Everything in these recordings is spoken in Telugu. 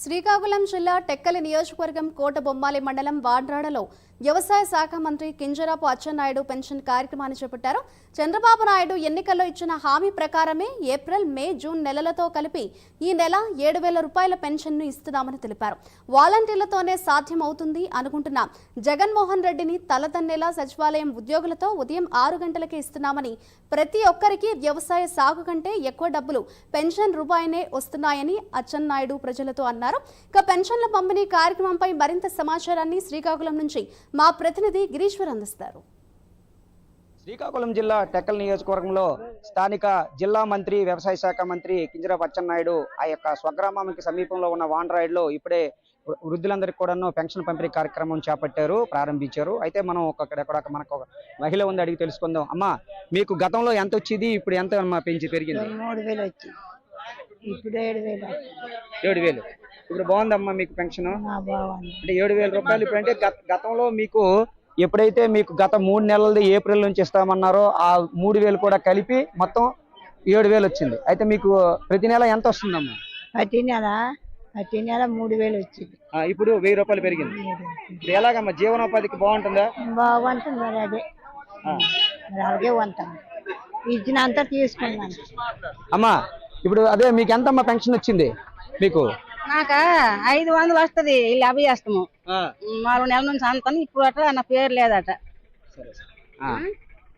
శ్రీకాకుళం జిల్లా టెక్కలి నియోజకవర్గం కోటబొమ్మాలి మండలం వాడ్రాడలో వ్యవసాయ శాఖ మంత్రి కింజరాపు అచ్చెన్నాయుడు పెన్షన్ కార్యక్రమాన్ని చేపట్టారు. చంద్రబాబు నాయుడు ఎన్నికల్లో ఇచ్చిన హామీ ప్రకారమే ఏప్రిల్, మే, జూన్ నెలలతో కలిపి ఈ నెల 7,000 రూపాయల పెన్షన్ను ఇస్తున్నామని తెలిపారు. వాలంటీర్లతోనే సాధ్యమవుతుంది అనుకుంటున్న జగన్మోహన్ రెడ్డిని తలదన్నేలా సచివాలయం ఉద్యోగులతో ఉదయం 6 గంటలకే ఇస్తున్నామని, ప్రతి ఒక్కరికి వ్యవసాయ సాగు కంటే ఎక్కువ డబ్బులు పెన్షన్ రూపాయనే వస్తున్నాయని అచ్చెన్నాయుడు ప్రజలతో అన్నారు. ఇక పెన్షన్ల పంపిణీ కార్యక్రమంపై మరింత సమాచారాన్ని శ్రీకాకుళం నుంచి మా ప్రతినిధి గిరీశ్వర్ అందిస్తారు. శ్రీకాకుళం జిల్లా టెక్కల్ నియోజకవర్గంలో స్థానిక జిల్లా మంత్రి, వ్యవసాయ శాఖ మంత్రి కింజరాపు అచ్చెన్నాయుడు ఆ యొక్క స్వగ్రామానికి సమీపంలో ఉన్న వాండ్రాయిడ్లో ఇప్పుడే వృద్ధులందరికీ కూడాను పెన్షన్ పంపిణీ కార్యక్రమం ప్రారంభించారు. అయితే మనం మనకు ఒక మహిళ ఉంది, అడిగి తెలుసుకుందాం. అమ్మా, మీకు గతంలో ఎంత వచ్చేది, ఇప్పుడు ఎంత పెరిగింది? 3,000 వచ్చింది, ఇప్పుడు 7,000. 7,000 ఇప్పుడు బాగుందమ్మా మీకు పెన్షన్? బాగుంది. అంటే 7,000 రూపాయలు. ఇప్పుడు అంటే గతంలో మీకు ఎప్పుడైతే మీకు గత 3 నెలలది ఏప్రిల్ నుంచి ఇస్తామన్నారో ఆ 3,000 కూడా కలిపి మొత్తం 7,000 వచ్చింది. అయితే మీకు ప్రతి నెల ఎంత వస్తుందమ్మా? ప్రతి నెల 3,000 వచ్చింది. ఇప్పుడు 1,000 రూపాయలు పెరిగింది. ఇప్పుడు ఎలాగమ్మా, జీవనోపాధికి బాగుంటుందా? బాగుంటుంది మరి, అదే మరి అలాగే ఉంటాం, ఇచ్చినంత తీసుకున్నాను. అమ్మా, ఇప్పుడు అదే మీకు ఎంతమ్మా పెన్షన్ వచ్చింది? మీకు నాకు 500 వస్తుంది, 50 వేస్తాము. 4 నెలల నుంచి అంతాను. ఇప్పుడు అట నా పేరు లేదట.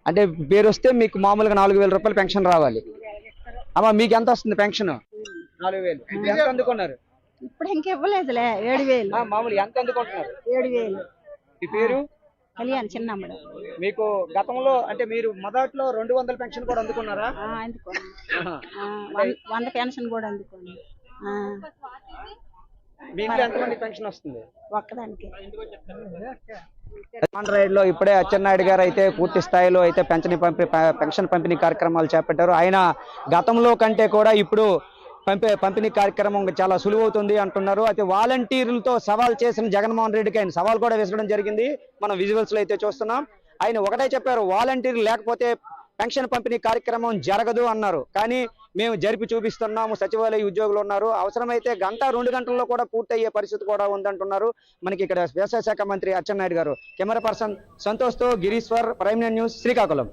అంటే పేరు వస్తే మీకు మామూలుగా 4,000 రూపాయలు పెన్షన్ రావాలి. అమ్మా, మీకు ఎంత వస్తుంది పెన్షన్? 4,000. ఎంత అందుకున్నారు? ఇప్పుడు ఇంకివ్వలేదులే, 7,000. మామూలు ఎంత అందుకుంటున్నారు? 7,000. మీ పేరు? కళ్యాణ్ చిన్నమ్మడు. మీకు గతంలో అంటే మీరు మొదట్లో 200 పెన్షన్ కూడా అందుకున్నారా? అందుకోండి, 100 పెన్షన్ కూడా అందుకోండి. మీకు ఎంతమంది పెన్షన్ వస్తుంది? ఒక్కదానికి. లో ఇప్పుడే అచ్చెన్నాయుడు గారు అయితే పూర్తి స్థాయిలో అయితే పెన్షన్ పంపిణీ కార్యక్రమాలు చేపట్టారు. ఆయన గతంలో కంటే కూడా ఇప్పుడు పంపిణీ కార్యక్రమం చాలా సులువవుతుంది అంటున్నారు. అయితే వాలంటీర్లతో సవాల్ చేసిన జగన్మోహన్ రెడ్డికి ఆయన సవాల్ కూడా విసరడం జరిగింది. మనం విజువల్స్ లో అయితే చూస్తున్నాం. ఆయన ఒకటే చెప్పారు, వాలంటీర్లు లేకపోతే పెన్షన్ పంపిణీ కార్యక్రమం జరగదు అన్నారు. కానీ మేము జరిపి చూపిస్తున్నాము, సచివాలయ ఉద్యోగులు ఉన్నారు, అవసరమైతే 1-2 గంటల్లో కూడా పూర్తయ్యే పరిస్థితి కూడా ఉందంటున్నారు మనకి ఇక్కడ వ్యవసాయ శాఖ మంత్రి అచ్చెన్నాయుడు గారు. కెమెరా పర్సన్ సంతోష్తో గిరీశ్వర్, ప్రైమ్ న్యూస్, శ్రీకాకుళం.